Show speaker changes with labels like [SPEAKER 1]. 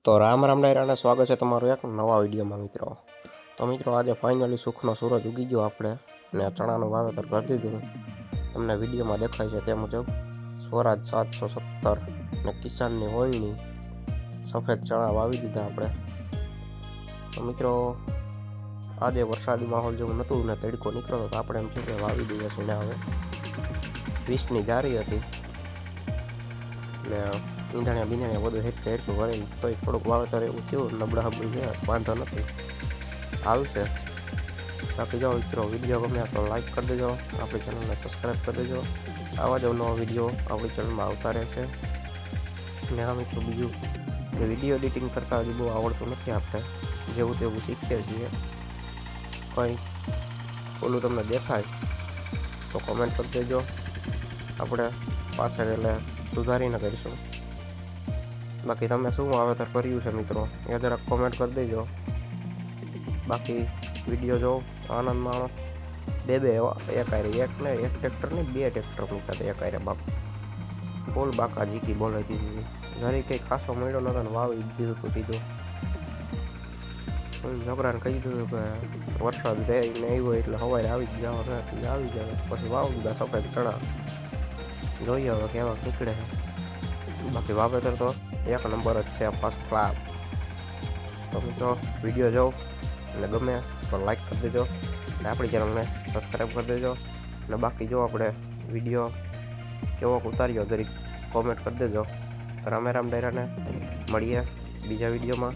[SPEAKER 1] તો રામ રામ ડાયરાને સ્વાગત છે તમારું એક નવા વિડીયોમાં મિત્રો. તો મિત્રો આજે ફાઇનલી સુખનો સૂરજ ઉગી ગયો આપણે ને ચણાનું વાવેતર કરી દીધું. તમને વિડીયોમાં દેખાય છે તે મુજબ સ્વરાજ 717 ને કિસાનની ઓળણી સફેદ ચણા વાવી દીધા આપણે. તો મિત્રો આજે વરસાદી માહોલ જેવું નહોતું ને તડકો નીકળ્યો તો આપણે એમ છે કે વાવી દઈએ છીએ. ને હવે 20ની જારી હતી ને ઈંધણિયા બીંધણિયા બધું હેરખું ભરીને તોય થોડુંક વાવેતર એવું થયું નબળા હબળું છે, વાંધો નથી, હાલશે. બાકી જો મિત્રો વિડીયો ગમે તો લાઈક કરી દેજો, આપણી ચેનલને સબસ્ક્રાઈબ કરી દેજો. આવા જ નવા વિડીયો આપણી ચેનલમાં આવતા રહેશે. ને આ મિત્રો બીજું કે વિડીયો એડિટિંગ કરતાં હજી બહુ આવડતું નથી આપણે, જેવું તેવું શીખીએ છીએ. કંઈ ઓલું તમને દેખાય તો કોમેન્ટ કરી દેજો, આપણે પાછળ એટલે સુધારીને કરીશું. બાકી તમે શું વાવેતર કર્યું છે મિત્રો એ જરાક કોમેન્ટ કરી દેજો. બાકી વિડીયો જો આનંદ માણો. બે એવા એક ટ્રેક્ટર ને 2 ટ્રેક્ટર મૂક્યા હતા એક આરે બાપ બોલ બાકા જીકી બોલાવી દીધી. જરી કંઈ ખાસો મળ્યો નતો ને વાવી દીધું હતું સીધું. છોકરાને કહી દીધું કે વરસાદ રહે ને આવ્યો એટલે સવારે આવી જ જવાનું આવી જાય. પછી વાવ દીધા સફેદ ચણા, જોઈએ હવે કેવા નીકળે છે. બાકી વાવેતર તો એક નંબર જ છે, ફર્સ્ટ ક્લાસ. તો મિત્રો વિડીયો જોઉં અને ગમે તો લાઈક કરી દેજો અને આપણી ચેનલને સબસ્ક્રાઈબ કરી દેજો. અને બાકી જો આપણે વિડીયો કેવો ઉતાર્યો જરીક કોમેન્ટ કરી દેજો. રામે રામ ડાયરાને મળીએ બીજા વિડીયોમાં.